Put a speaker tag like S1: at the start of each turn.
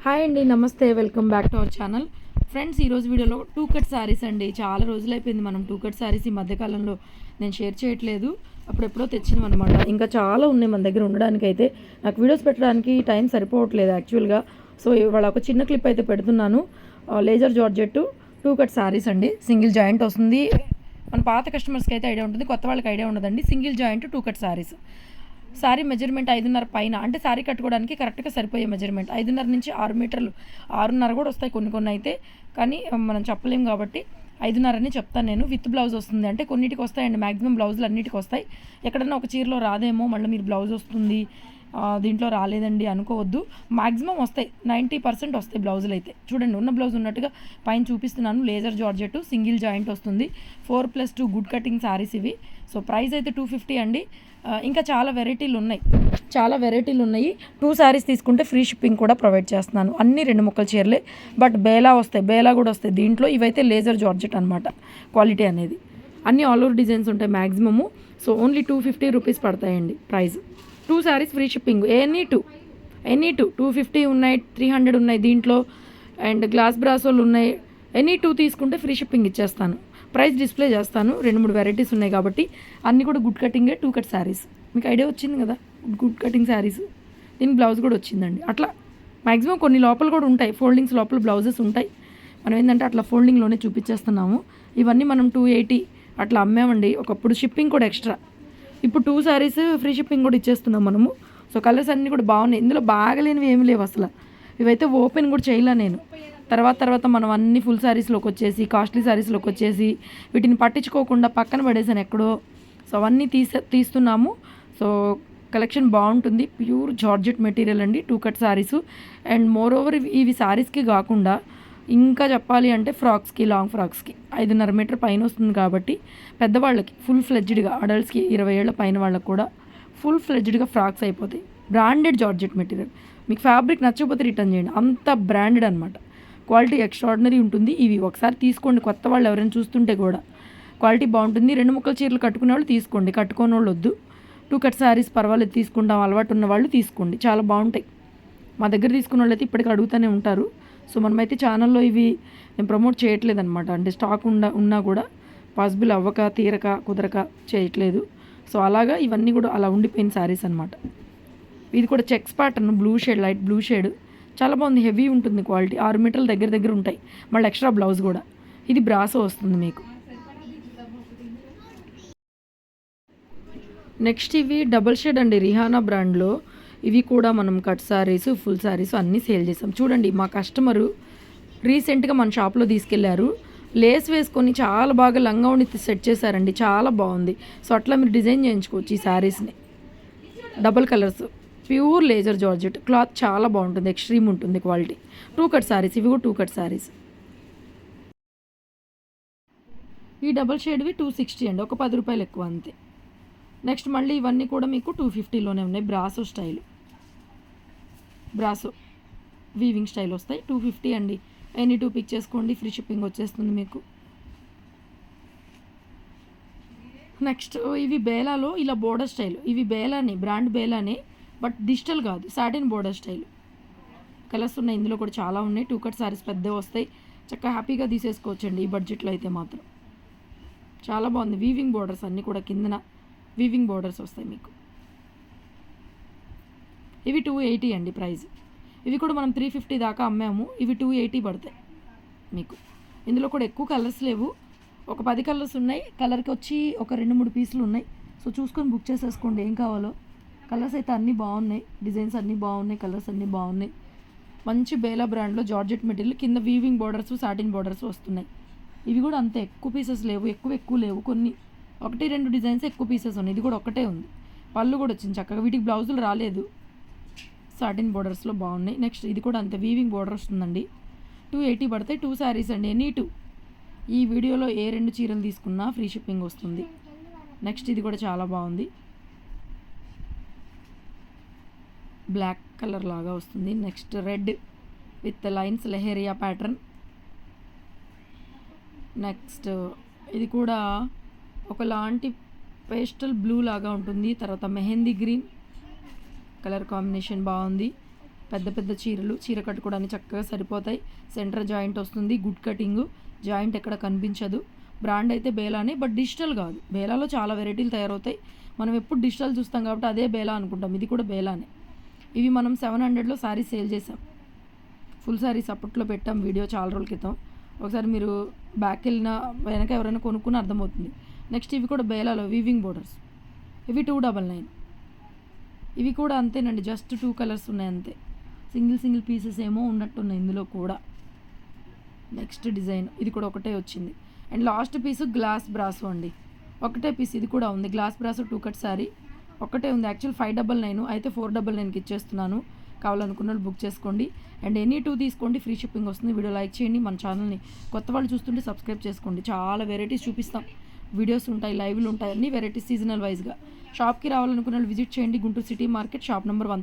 S1: Hi అండి, నమస్తే, welcome back to our channel. Friends, ఈరోజు వీడియోలో టూ కట్ శారీస్ అండి. చాలా రోజులైపోయింది మనం టూ కట్ శారీస్ ఈ మధ్యకాలంలో నేను షేర్ చేయట్లేదు. అప్పుడెప్పుడో తెచ్చినాం అనమాట. ఇంకా చాలా ఉన్నాయి మన దగ్గర ఉండడానికి. అయితే నాకు వీడియోస్ పెట్టడానికి టైం సరిపోవట్లేదు యాక్చువల్గా. సో ఇవాళ ఒక చిన్న క్లిప్ అయితే పెడుతున్నాను. Laser georgette two cut saris అండి. సింగిల్ జాయింట్ వస్తుంది. మన పాత కస్టమర్స్కి అయితే ఐడియా ఉంటుంది, కొత్త వాళ్ళకి ఐడియా ఉండదండి. Single joint two cut saris. Sari measurement 5.5 పైన, అంటే శారీ కట్టుకోవడానికి కరెక్ట్గా సరిపోయే మెజర్మెంట్ 5.5 నుంచి 6 మీటర్లు, 6.5 కూడా వస్తాయి కొన్ని అయితే. కానీ మనం చెప్పలేం కాబట్టి 5.5 అని చెప్తాను నేను. విత్ బ్లౌజ్ వస్తుంది అంటే కొన్నిటికి వస్తాయండి, మ్యాక్సిమం బ్లౌజులు అన్నిటికి వస్తాయి. ఎక్కడన్నా ఒక చీరలో రాదేమో మళ్ళీ మీరు బ్లౌజ్ వస్తుంది దీంట్లో రాలేదండి అనుకోవద్దు. మ్యాక్సిమం వస్తాయి, 90% వస్తాయి బ్లౌజులు అయితే. చూడండి, ఉన్న బ్లౌజ్ ఉన్నట్టుగా పైన చూపిస్తున్నాను. లేజర్ జార్జెట్ సింగిల్ జాయింట్ వస్తుంది. 4+2 గుడ్ కటింగ్ శారీస్ ఇవి. సో ప్రైస్ అయితే 250 అండి. ఇంకా చాలా వెరైటీలు ఉన్నాయి. 2 శారీస్ తీసుకుంటే ఫ్రీ షిప్పింగ్ కూడా ప్రొవైడ్ చేస్తున్నాను. అన్ని 2 ముక్కల చీరలే, బట్ బేలా కూడా వస్తాయి దీంట్లో. ఇవైతే లేజర్ జార్జెట్ అనమాట. క్వాలిటీ అనేది అన్ని ఆల్ ఓవర్ డిజైన్స్ ఉంటాయి మ్యాక్సిమము. సో ఓన్లీ 250 రూపీస్ పడతాయండి price. 2 saris free shipping. Any two 250 ఉన్నాయి, 300 ఉన్నాయి దీంట్లో. అండ్ గ్లాస్ బ్రాసోలు ఉన్నాయి. ఎనీ 2 తీసుకుంటే ఫ్రీ షిప్పింగ్ ఇచ్చేస్తాను. ప్రైస్ డిస్ప్లే చేస్తాను. 2-3 వెరైటీస్ ఉన్నాయి కాబట్టి. అన్నీ కూడా గుడ్ కటింగే, 2 కట్ శారీస్. మీకు ఐడియా వచ్చింది కదా, గుడ్ కటింగ్ శారీస్. దీనికి బ్లౌజ్ కూడా వచ్చిందండి. అట్లా మ్యాక్సిమం కొన్ని లోపల కూడా ఉంటాయి, ఫోల్డింగ్స్ లోపల బ్లౌజెస్ ఉంటాయి. మనం ఏంటంటే అట్లా ఫోల్డింగ్లోనే చూపించేస్తున్నాము. ఇవన్నీ మనం 280 అట్లా అమ్మామండి ఒకప్పుడు. షిప్పింగ్ కూడా ఎక్స్ట్రా. ఇప్పుడు 2 శారీస్ ఫ్రీ షిప్పింగ్ కూడా ఇచ్చేస్తున్నాం మనము. సో కలర్స్ అన్నీ కూడా బాగున్నాయి. ఇందులో బాగలేనివి ఏమి లేవు అసలు. ఇవైతే ఓపెన్ కూడా చేయలే నేను. తర్వాత మనం అన్ని ఫుల్ శారీస్లోకి వచ్చేసి, కాస్ట్లీ శారీస్లోకి వచ్చేసి వీటిని పట్టించుకోకుండా పక్కన పడేసాను ఎక్కడో. సో అవన్నీ తీస్తున్నాము. సో కలెక్షన్ బాగుంటుంది. ప్యూర్ జార్జెట్ మెటీరియల్ అండి, 2 cut saris. And more over ఇవి శారీస్కి కాకుండా ఇంకా చెప్పాలి అంటే ఫ్రాక్స్కి, లాంగ్ ఫ్రాక్స్కి 5.5 మీటర్ పైన వస్తుంది కాబట్టి పెద్దవాళ్ళకి ఫుల్ ఫ్లెడ్జ్డ్గా, అడల్ట్స్కి 20 ఏళ్ల పైన వాళ్ళకి కూడా ఫుల్ ఫ్లెడ్జ్డ్గా ఫ్రాక్స్ అయిపోతాయి. Branded georgette material. మీకు ఫ్యాబ్రిక్ నచ్చకపోతే రిటర్న్ చేయండి, అంత బ్రాండెడ్ అనమాట. క్వాలిటీ ఎక్స్ట్రాడినరీ ఉంటుంది. ఇవి ఒకసారి తీసుకోండి, కొత్త వాళ్ళు ఎవరైనా చూస్తుంటే కూడా. క్వాలిటీ బాగుంటుంది. 2 ముక్కల చీరలు కట్టుకునే వాళ్ళు తీసుకోండి, కట్టుకోని వాళ్ళు వద్దు. 2 కట్ శారీస్ పర్వాలేదు, తీసుకుంటాం అలవాటు ఉన్న వాళ్ళు తీసుకోండి, చాలా బాగుంటాయి. మా దగ్గర తీసుకున్న వాళ్ళు అయితే ఇప్పటికీ అడుగుతూనే ఉంటారు. సో మనమైతే ఛానల్లో ఇవి నేను ప్రమోట్ చేయట్లేదు అనమాట. అంటే స్టాక్ ఉన్నా కూడా పాసిబుల్ అవ్వక, తీరక, కుదరక చేయట్లేదు. సో అలాగా ఇవన్నీ కూడా అలా ఉండిపోయిన శారీస్ అనమాట. ఇది కూడా checks pattern, blue shade, light blue shade, చాలా బాగుంది. హెవీ ఉంటుంది క్వాలిటీ. 6 మీటర్ల దగ్గర ఉంటాయి. మళ్ళీ ఎక్స్ట్రా బ్లౌజ్ కూడా. ఇది బ్రాసో వస్తుంది మీకు. నెక్స్ట్ ఇవి డబల్ షేడ్ అండి, రిహానా బ్రాండ్లో. ఇవి కూడా మనం కట్ శారీస్, ఫుల్ శారీస్ అన్నీ సేల్ చేసాం. చూడండి, మా కస్టమరు రీసెంట్గా మన షాప్లో తీసుకెళ్లారు. లేస్ వేసుకొని చాలా బాగా లంగా ఉండి సెట్ చేశారండి, చాలా బాగుంది. సో అట్లా మీరు డిజైన్ చేయించుకోవచ్చు ఈ శారీస్ని. Double colours, pure laser georgette. Cloth చాలా బాగుంటుంది, ఎక్స్ట్రీమ్ ఉంటుంది క్వాలిటీ. 2 కట్ శారీస్. ఇవి కూడా 2 కట్ శారీస్. ఈ డబల్ షేడ్వి 260 అండి, ఒక 10 రూపాయలు ఎక్కువ అంతే. నెక్స్ట్ మళ్ళీ ఇవన్నీ కూడా మీకు 250లోనే ఉన్నాయి. Brasso style, brasso weaving style వస్తాయి. 250 అండి. ఎనీ 2 పిక్ చేసుకోండి, ఫ్రీ షిప్పింగ్ వచ్చేస్తుంది మీకు. నెక్స్ట్ ఇవి బేలాలో ఇలా బోర్డర్ స్టైల్. ఇవి బేలానే, బ్రాండ్ బేలానే, బట్ డిజిటల్ కాదు, సాటిన్ బోర్డర్ స్టైల్. కలర్స్ ఉన్నాయి ఇందులో కూడా, చాలా ఉన్నాయి. 2 కట్ శారీస్ పెద్దవి వస్తాయి, చక్కగా హ్యాపీగా తీసేసుకోవచ్చండి ఈ బడ్జెట్లో అయితే మాత్రం. చాలా బాగుంది. వీవింగ్ బోర్డర్స్ అన్నీ కూడా, కిందన వీవింగ్ బోర్డర్స్ వస్తాయి మీకు. ఇవి 280 అండి ప్రైస్. ఇవి కూడా మనం 350 దాకా అమ్మాము. ఇవి 280 పడతాయి మీకు. ఇందులో కూడా ఎక్కువ కలర్స్ లేవు, ఒక 10 కలర్స్ ఉన్నాయి. కలర్కి వచ్చి ఒక 2-3 పీసులు ఉన్నాయి. సో చూసుకొని బుక్ చేసేసుకోండి ఏం కావాలో. కలర్స్ అయితే అన్నీ బాగున్నాయి, డిజైన్స్ అన్నీ బాగున్నాయి, కలర్స్ అన్నీ బాగున్నాయి. మంచి బేలా బ్రాండ్లో జార్జెట్ మెటీరియల్, కింద వీవింగ్ బోర్డర్స్, సాటిన్ బోర్డర్స్ వస్తున్నాయి. ఇవి కూడా అంతే, ఎక్కువ పీసెస్ లేవు, ఎక్కువ లేవు. కొన్ని 1-2 డిజైన్స్ ఎక్కువ పీసెస్ ఉన్నాయి. ఇది కూడా ఒకటే ఉంది. పళ్ళు కూడా వచ్చింది చక్కగా. వీటికి బ్లౌజులు రాలేదు, సాటిన్ బోర్డర్స్లో బాగున్నాయి. నెక్స్ట్ ఇది కూడా అంతే, వీవింగ్ బోర్డర్ వస్తుందండి. 280 పడతాయి. 2 శారీస్ అండి, ఎనీ 2. ఈ వీడియోలో ఏ 2 చీరలు తీసుకున్నా ఫ్రీ షిప్పింగ్ వస్తుంది. నెక్స్ట్ ఇది కూడా చాలా బాగుంది, బ్లాక్ కలర్ లాగా వస్తుంది. Next red with lines, leheriya pattern. Next ఇది కూడా ఒకలాంటి పేస్టల్ బ్లూ లాగా ఉంటుంది. తర్వాత మెహందీ గ్రీన్ కలర్ కాంబినేషన్ బాగుంది. పెద్ద పెద్ద చీరలు చీర కట్టుకోవడానికి చక్కగా సరిపోతాయి. సెంటర్ జాయింట్ వస్తుంది, గుడ్ కటింగ్, జాయింట్ ఎక్కడ కనిపించదు. బ్రాండ్ అయితే బేలానే, బట్ డిజిటల్ కాదు. బేలాలో చాలా వెరైటీలు తయారవుతాయి. మనం ఎప్పుడు డిజిటల్ చూస్తాం కాబట్టి అదే బేలా అనుకుంటాం, ఇది కూడా బేలానే. ఇవి మనం 700లో శారీ సేల్ చేసాం. ఫుల్ శారీస్ అప్పట్లో పెట్టాం వీడియో చాలా రోజుల క్రితం. ఒకసారి మీరు బ్యాక్ వెళ్ళిన వెనక ఎవరైనా కొనుక్కుని అర్థమవుతుంది. నెక్స్ట్ ఇవి కూడా బేలాలో వీవింగ్ బోర్డర్స్, ఇవి 299. ఇవి కూడా అంతేనండి, జస్ట్ 2 కలర్స్ ఉన్నాయి అంతే. సింగిల్ పీసెస్ ఏమో ఉన్నట్టున్నాయి ఇందులో కూడా. నెక్స్ట్ డిజైన్ ఇది కూడా ఒకటే వచ్చింది. And last piece glass brasso అండి, ఒకటే పీస్ ఇది కూడా ఉంది. గ్లాస్ బ్రాసో 2 కట్ శారీ ఒకటే ఉంది. యాక్చువల్ 599 అయితే 499కి ఇచ్చేస్తున్నాను. కావాలనుకున్న వాళ్ళు బుక్ చేసుకోండి. అండ్ ఎనీ 2 తీసుకోండి, ఫ్రీ షిప్పింగ్ వస్తుంది. వీడియో లైక్ చేయండి, మన ఛానల్ని కొత్త వాళ్ళు చూస్తుంటే సబ్స్క్రైబ్ చేసుకోండి. చాలా వెరైటీస్ చూపిస్తాం, వీడియోస్ ఉంటాయి, లైవ్లు ఉంటాయి, అన్ని వెరైటీస్ సీజనల్ వైజ్గా. షాప్కి రావాలనుకున్న వాళ్ళు విజిట్ చేయండి. Guntur city market, shop number 130.